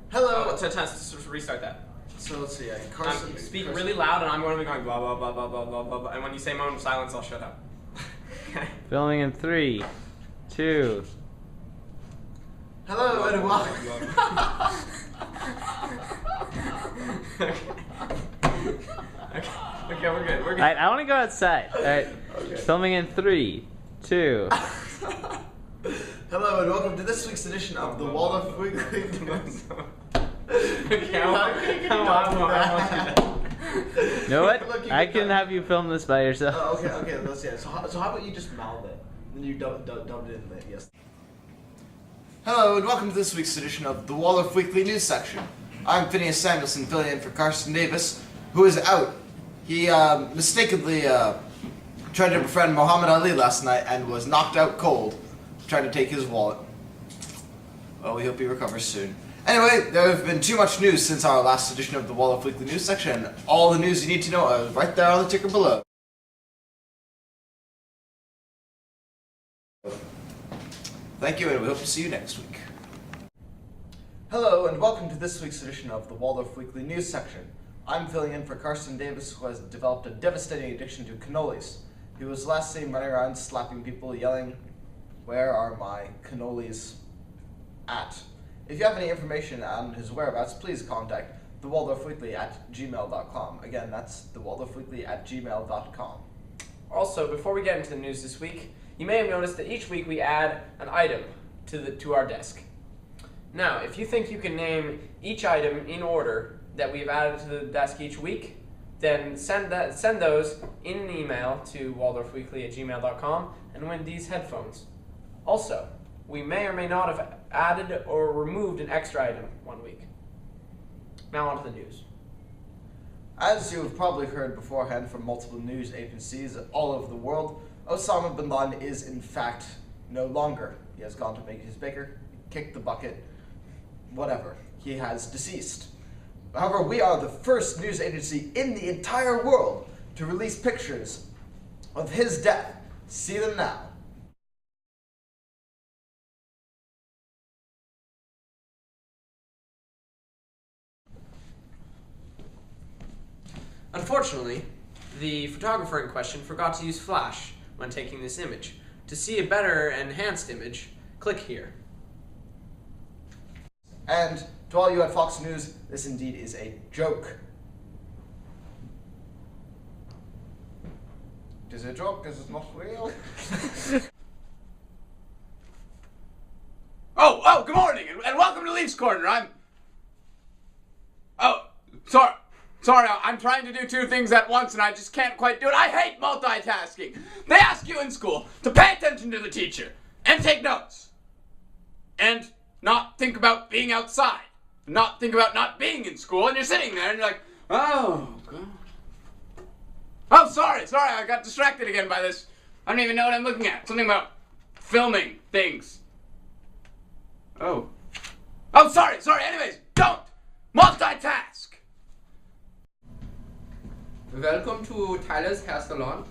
Hello. Let's restart that. So let's see. Carson. Speak really loud, and I'm going to be going blah blah blah blah blah blah blah blah. And when you say moment of silence, I'll shut up. Okay. Filming in 3, 2. Hello and welcome. Okay, we're good. We're good. Alright, I want to go outside. Alright. Okay. Filming in 3, 2. Hello and welcome to this week's edition of the Waldorf Weekly. Okay, come on. You know what? I can have you film this by yourself. Okay. Let's see. So how about you just mouth it, and you dubbed it in there. Yes. Hello and welcome to this week's edition of the Waldorf Weekly News section. I'm Phineas Samuelson, filling in for Carson Davis, who is out. He mistakenly tried to befriend Muhammad Ali last night and was knocked out cold, trying to take his wallet. Well, we hope he recovers soon. Anyway, there have been too much news since our last edition of the Waldorf Weekly News section. All the news you need to know are right there on the ticker below. Thank you, and we hope to see you next week. Hello, and welcome to this week's edition of the Waldorf Weekly News section. I'm filling in for Carson Davis, who has developed a devastating addiction to cannolis. He was last seen running around slapping people, yelling, "Where are my cannolis at?" If you have any information on his whereabouts, please contact thewaldorfweekly@gmail.com. Again, that's thewaldorfweekly@gmail.com. Also, before we get into the news this week, you may have noticed that each week we add an item to our desk. Now, if you think you can name each item in order that we've added to the desk each week, then send those in an email to waldorfweekly@gmail.com and win these headphones. Also, we may or may not have added or removed an extra item one week. Now on to the news. As you have probably heard beforehand from multiple news agencies all over the world, Osama bin Laden is in fact no longer. He has gone to make his bigger, kicked the bucket, whatever. He has deceased. However, we are the first news agency in the entire world to release pictures of his death. See them now. Unfortunately, the photographer in question forgot to use flash when taking this image. To see a better enhanced image, click here. And to all you at Fox News, this indeed is a joke. It is a joke, this is not real. Oh, good morning, and welcome to Leafs Corner. Sorry, I'm trying to do two things at once, and I just can't quite do it. I hate multitasking. They ask you in school to pay attention to the teacher, and take notes, and not think about being outside, not think about not being in school, and you're sitting there, and you're like, oh, God. Oh, sorry, I got distracted again by this. I don't even know what I'm looking at. Something about filming things. Oh, sorry, anyways, don't multitask. Welcome to Tyler's Hair Salon.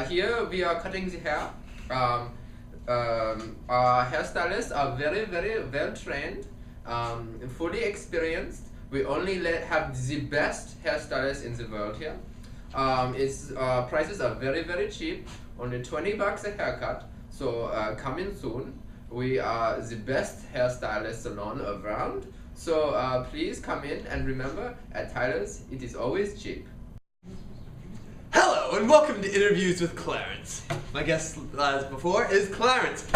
Here we are cutting the hair. Our hairstylists are very, very well trained, fully experienced. We only have the best hairstylists in the world here. Its prices are very, very cheap, only $20 a haircut. So come in soon. We are the best hairstylist salon around. So please come in, and remember, at Tyler's it is always cheap. Hello, and welcome to Interviews with Clarence. My guest, as before, is Clarence.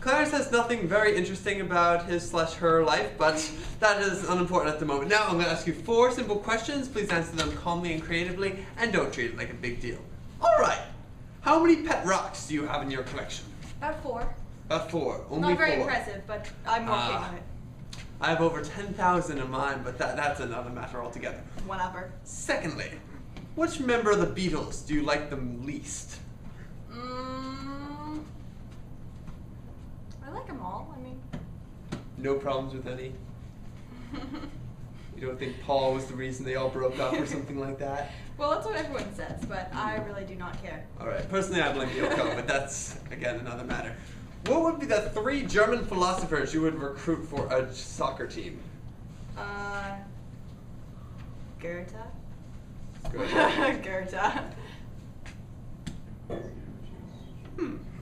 Clarence has nothing very interesting about his/her life, but that is unimportant at the moment. Now I'm going to ask you 4 simple questions. Please answer them calmly and creatively, and don't treat it like a big deal. Alright, how many pet rocks do you have in your collection? About 4. About 4, only 4. Not very impressive, but I'm working on it. I have over 10,000 in mine, but that's another matter altogether. Whatever. Secondly, which member of the Beatles do you like the least? I like them all. I mean, No problems with any? You don't think Paul was the reason they all broke up or something like that? Well, that's what everyone says, but I really do not care. Alright, personally I blame Yoko, but that's, again, another matter. What would be the 3 German philosophers you would recruit for a soccer team? Goethe? Good. Goethe.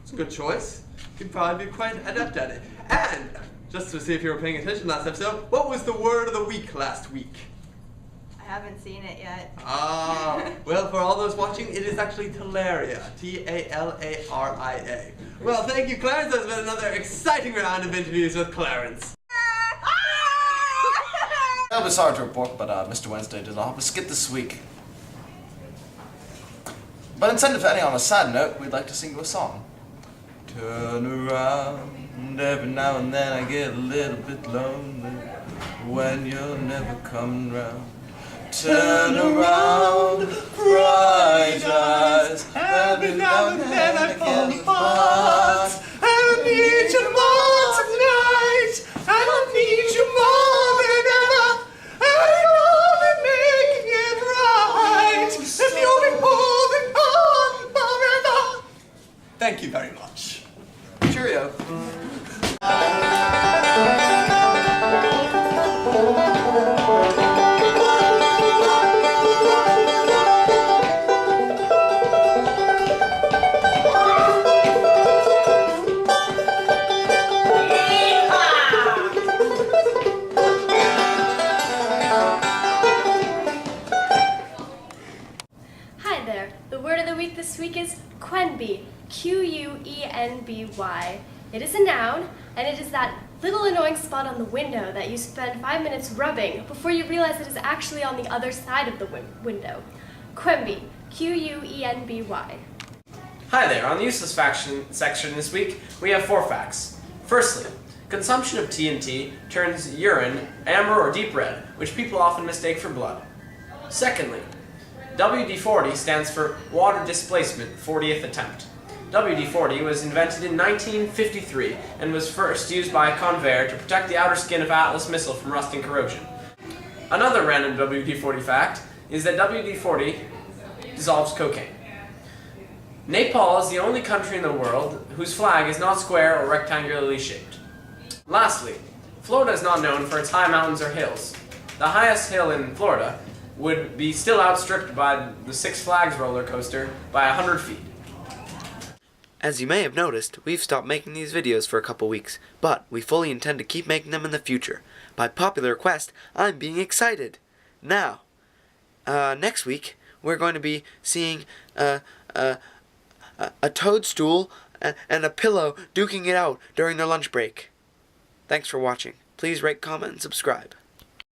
It's a good choice. You'd probably be quite adept at it. And, just to see if you were paying attention last episode, what was the word of the week last week? I haven't seen it yet. Well, for all those watching, it is actually Talaria. T-A-L-A-R-I-A. Well, thank you, Clarence. That's been another exciting round of interviews with Clarence. I'll be sorry to report, but Mr. Wednesday did not have a skit this week. But instead of ending on a sad note, we'd like to sing you a song. Turn around, every now and then I get a little bit lonely when you're never coming round. Turn around, bright eyes, every now and then I fall apart. I don't need you more tonight, I don't need you more than ever. I'll be making it right, if you'll be holding on forever. Thank you very much. Cheerio. Hi there. The word of the week this week is quenby. Q-U-E-N-B-Y. It is a noun, and it is that little annoying spot on the window that you spend 5 minutes rubbing before you realize it is actually on the other side of the window. Quenby. Q-U-E-N-B-Y. Hi there. On the useless section this week, we have 4 facts. Firstly, consumption of TNT turns urine amber or deep red, which people often mistake for blood. Secondly, WD-40 stands for Water Displacement 40th Attempt. WD-40 was invented in 1953 and was first used by Convair to protect the outer skin of Atlas missile from rust and corrosion. Another random WD-40 fact is that WD-40 dissolves cocaine. Nepal is the only country in the world whose flag is not square or rectangularly shaped. Lastly, Florida is not known for its high mountains or hills. The highest hill in Florida would be still outstripped by the Six Flags roller coaster by 100 feet. As you may have noticed, we've stopped making these videos for a couple weeks, but we fully intend to keep making them in the future. By popular request, I'm being excited. Now, next week, we're going to be seeing a toadstool and a pillow duking it out during their lunch break. Thanks for watching. Please rate, comment, and subscribe.